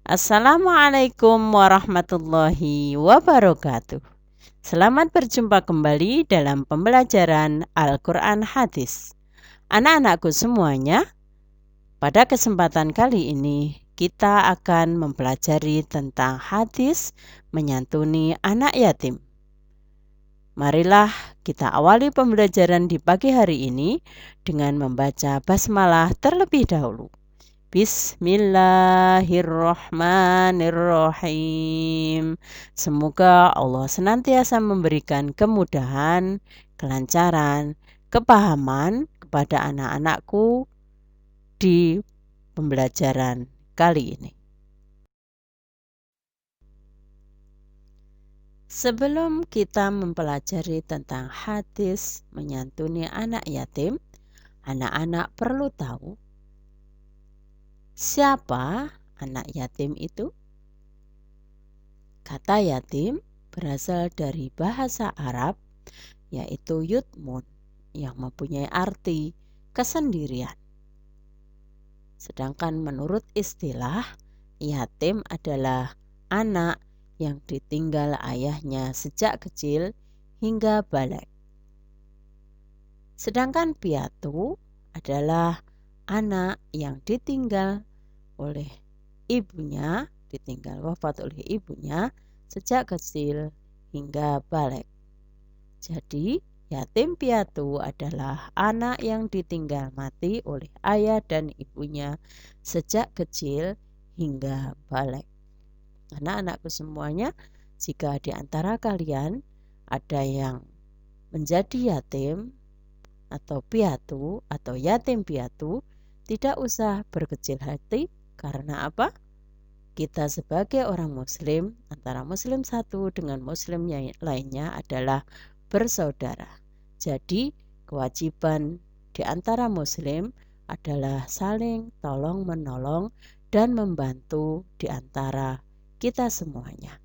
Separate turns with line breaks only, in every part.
Assalamualaikum warahmatullahi wabarakatuh. Selamat berjumpa kembali dalam pembelajaran Al-Quran Hadis. Anak-anakku semuanya, pada kesempatan kali ini kita akan mempelajari tentang hadis menyantuni anak yatim. Marilah kita awali pembelajaran di pagi hari ini dengan membaca basmalah terlebih dahulu. Bismillahirrahmanirrahim. Semoga Allah senantiasa memberikan kemudahan, kelancaran, kepahaman kepada anak-anakku di pembelajaran kali ini. Sebelum kita mempelajari tentang hadis menyantuni anak yatim, anak-anak perlu tahu siapa anak yatim itu? Kata yatim berasal dari bahasa Arab yaitu yutmun yang mempunyai arti kesendirian. Sedangkan menurut istilah, yatim adalah anak yang ditinggal ayahnya sejak kecil hingga balik. Sedangkan piatu adalah anak yang ditinggal oleh ibunya, ditinggal wafat oleh ibunya sejak kecil hingga balik. Jadi, yatim piatu adalah anak yang ditinggal mati oleh ayah dan ibunya sejak kecil hingga balik. Anak-anakku semuanya, jika di antara kalian ada yang menjadi yatim atau piatu atau yatim piatu, tidak usah berkecil hati. Karena apa? Kita sebagai orang muslim, antara muslim satu dengan muslim yang lainnya adalah bersaudara. Jadi kewajiban di antara muslim adalah saling tolong menolong dan membantu di antara kita semuanya.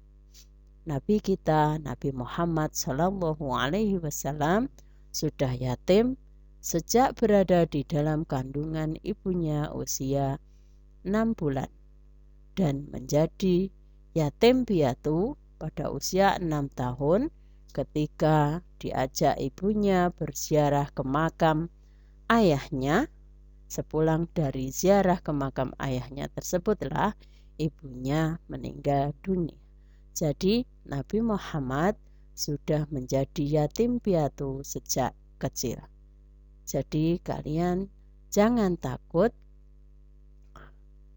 Nabi kita, Nabi Muhammad SAW sudah yatim sejak berada di dalam kandungan ibunya usia 6 bulan dan menjadi yatim piatu pada usia 6 tahun ketika diajak ibunya berziarah ke makam ayahnya. Sepulang dari ziarah ke makam ayahnya tersebutlah ibunya meninggal dunia. Jadi Nabi Muhammad sudah menjadi yatim piatu sejak kecil. Jadi kalian jangan takut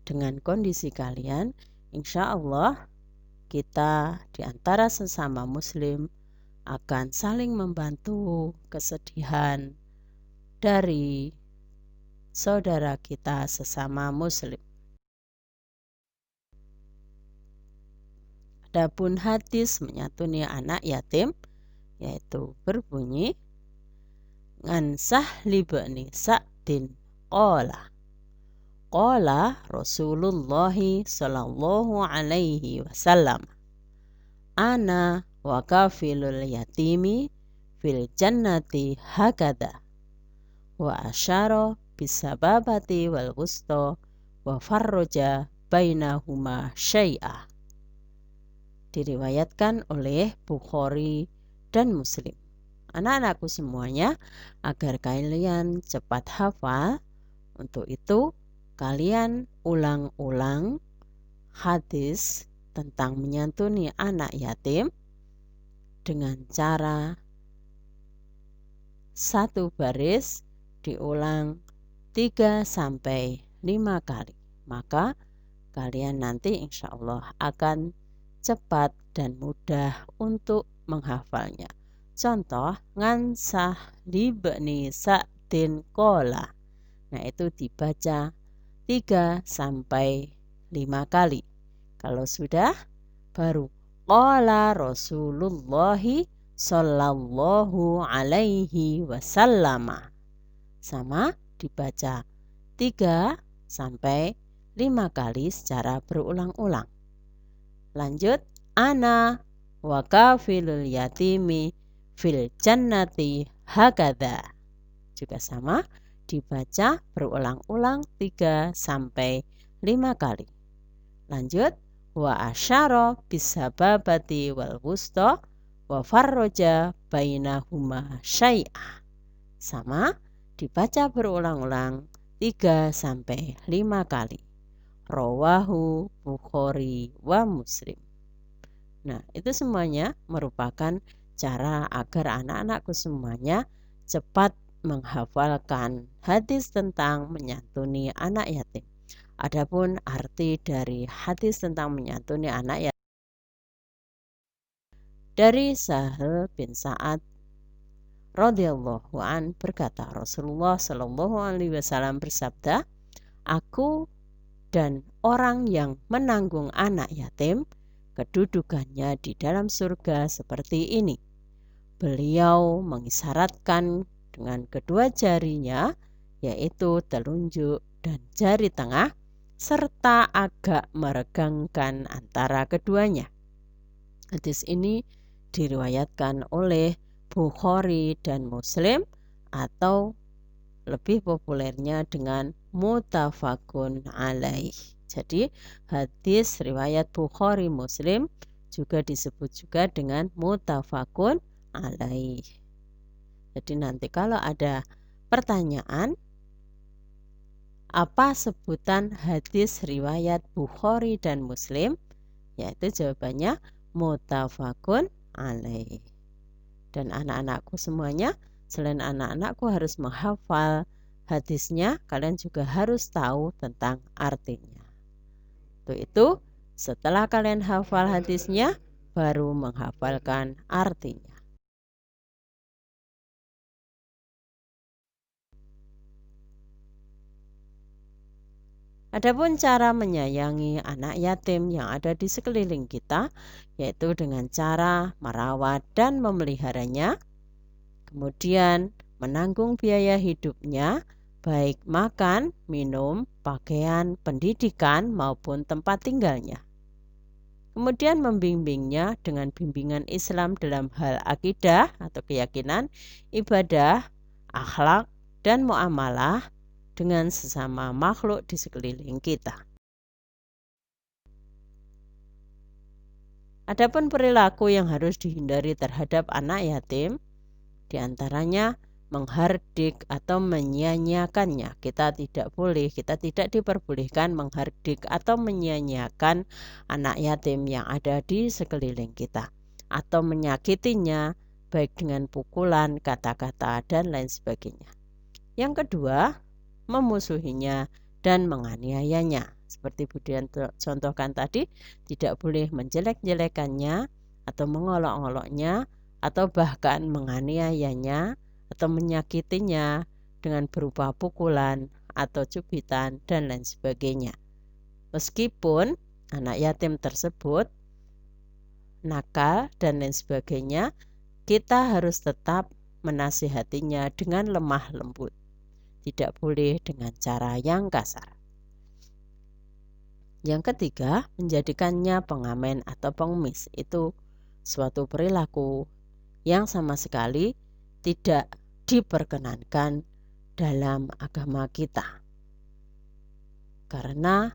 dengan kondisi kalian. Insya Allah kita di antara sesama muslim akan saling membantu kesedihan dari saudara kita sesama muslim. Adapun hadis menyantuni anak yatim yaitu berbunyi An Sahli bin Sa'din qala Rasulullah sallallahu alaihi wasallam ana wa kafilul yatimi fil jannati hakada wa asyara bisababati wal wusta wa farroja bainahuma syai'ah. Diriwayatkan oleh Bukhari dan Muslim. Anak-anakku semuanya, agar kalian cepat hafal, untuk itu kalian ulang-ulang hadis tentang menyantuni anak yatim dengan cara satu baris diulang 3-5 kali. Maka kalian nanti insya Allah akan cepat dan mudah untuk menghafalnya. Contoh, An Sahli bin Sa'din qala. Nah, itu dibaca 3-5 kali. Kalau sudah, baru qala Rasulullah sallallahu alaihi wasallam. Sama dibaca 3-5 kali secara berulang-ulang. Lanjut, ana wa kafilul yatimi fil jannati hakada. Juga sama, dibaca berulang-ulang 3-5 kali. Lanjut, wa asyara bisababati wal wusta wa farroja bainahuma syai'ah. Sama, dibaca berulang-ulang 3-5 kali. Rawahu Bukhari wa Muslim. Nah, itu semuanya merupakan cara agar anak-anakku semuanya cepat menghafalkan hadis tentang menyantuni anak yatim. Adapun arti dari hadis tentang menyantuni anak yatim dari Sahal bin Sa'ad radhiyallahu an berkata, Rasulullah shallallahu alaihi wasallam bersabda, aku dan orang yang menanggung anak yatim, kedudukannya di dalam surga seperti ini. Beliau mengisyaratkan dengan kedua jarinya, yaitu telunjuk dan jari tengah, serta agak meregangkan antara keduanya. Hadis ini diriwayatkan oleh Bukhari dan Muslim, atau lebih populernya dengan muttafaqun alaih. Jadi hadis riwayat Bukhari Muslim juga disebut juga dengan muttafaqun alaih. Jadi nanti kalau ada pertanyaan apa sebutan hadis riwayat Bukhari dan Muslim, yaitu jawabannya muttafaqun alaih. Dan anak-anakku semuanya, selain anak-anakku harus menghafal hadisnya, kalian juga harus tahu tentang artinya. Itu setelah kalian hafal hadisnya, baru menghafalkan artinya. Adapun cara menyayangi anak yatim yang ada di sekeliling kita, yaitu dengan cara merawat dan memeliharanya, kemudian menanggung biaya hidupnya, baik makan, minum, pakaian, pendidikan, maupun tempat tinggalnya. Kemudian membimbingnya dengan bimbingan Islam dalam hal akidah atau keyakinan, ibadah, akhlak, dan muamalah dengan sesama makhluk di sekeliling kita. Adapun perilaku yang harus dihindari terhadap anak yatim, diantaranya menghardik atau menyia-nyiakannya. Kita tidak diperbolehkan menghardik atau menyia-nyiakan anak yatim yang ada di sekeliling kita, atau menyakitinya baik dengan pukulan, kata-kata, dan lain sebagainya. Yang kedua, memusuhinya dan menganiayanya. Seperti Budian contohkan tadi, tidak boleh menjelek-jelekannya atau mengolok-oloknya, atau bahkan menganiayanya atau menyakitinya dengan berupa pukulan atau cubitan dan lain sebagainya. Meskipun anak yatim tersebut nakal dan lain sebagainya, kita harus tetap menasihatinya dengan lemah lembut. Tidak boleh dengan cara yang kasar. Yang ketiga, menjadikannya pengamen atau pengemis. Itu suatu perilaku yang sama sekali tidak diperkenankan dalam agama kita. Karena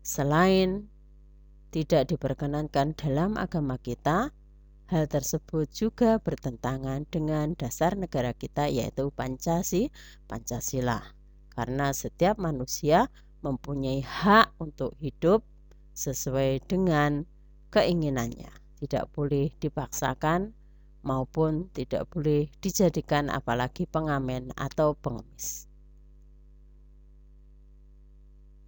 selain tidak diperkenankan dalam agama kita, hal tersebut juga bertentangan dengan dasar negara kita, yaitu Pancasila. Karena setiap manusia mempunyai hak untuk hidup sesuai dengan keinginannya. Tidak boleh dipaksakan maupun tidak boleh dijadikan apalagi pengamen atau pengemis.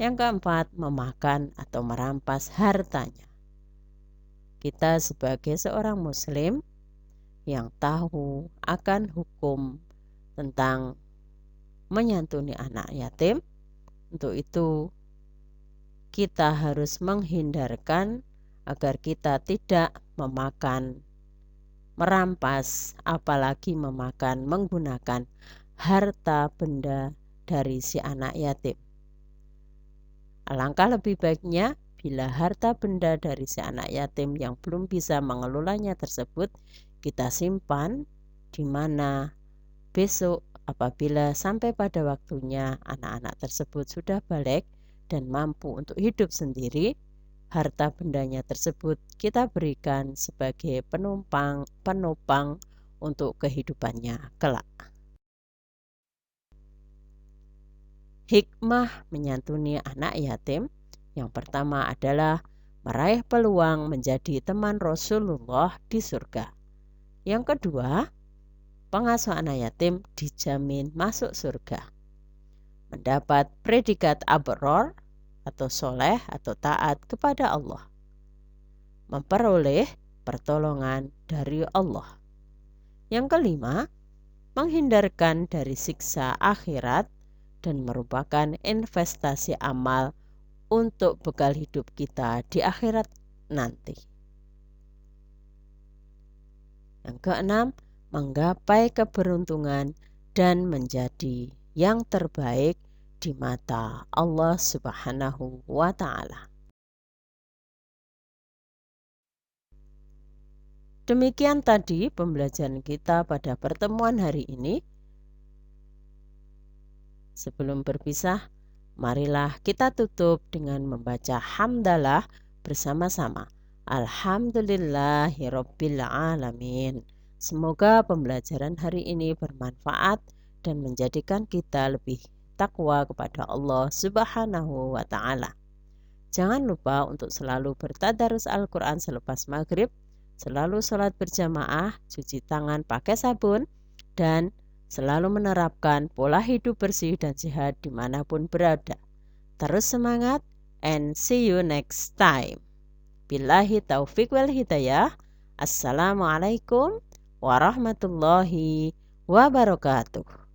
Yang keempat, memakan atau merampas hartanya. Kita sebagai seorang muslim yang tahu akan hukum tentang menyantuni anak yatim, untuk itu kita harus menghindarkan agar kita tidak memakan, merampas, apalagi menggunakan harta benda dari si anak yatim. Alangkah lebih baiknya bila harta benda dari si anak yatim yang belum bisa mengelolanya tersebut kita simpan, di mana besok apabila sampai pada waktunya anak-anak tersebut sudah balik dan mampu untuk hidup sendiri, harta bendanya tersebut kita berikan sebagai penopang untuk kehidupannya kelak. Hikmah menyantuni anak yatim yang pertama adalah meraih peluang menjadi teman Rasulullah di surga. Yang kedua, pengasuh anak yatim dijamin masuk surga, mendapat predikat abror atau soleh atau taat kepada Allah, memperoleh pertolongan dari Allah. Yang kelima, menghindarkan dari siksa akhirat dan merupakan investasi amal untuk bekal hidup kita di akhirat nanti. Yang keenam, menggapai keberuntungan dan menjadi yang terbaik di mata Allah Subhanahu wa Ta'ala. Demikian tadi pembelajaran kita pada pertemuan hari ini. Sebelum berpisah, marilah kita tutup dengan membaca hamdalah bersama-sama. Alhamdulillahirabbil alamin. Semoga pembelajaran hari ini bermanfaat dan menjadikan kita lebih takwa kepada Allah Subhanahu wa Ta'ala. Jangan lupa untuk selalu bertadarus Al-Quran selepas maghrib, selalu sholat berjamaah, cuci tangan pakai sabun, dan selalu menerapkan pola hidup bersih dan sehat dimanapun berada. Terus semangat and see you next time. Billahi taufiq wal hidayah. Assalamualaikum warahmatullahi wabarakatuh.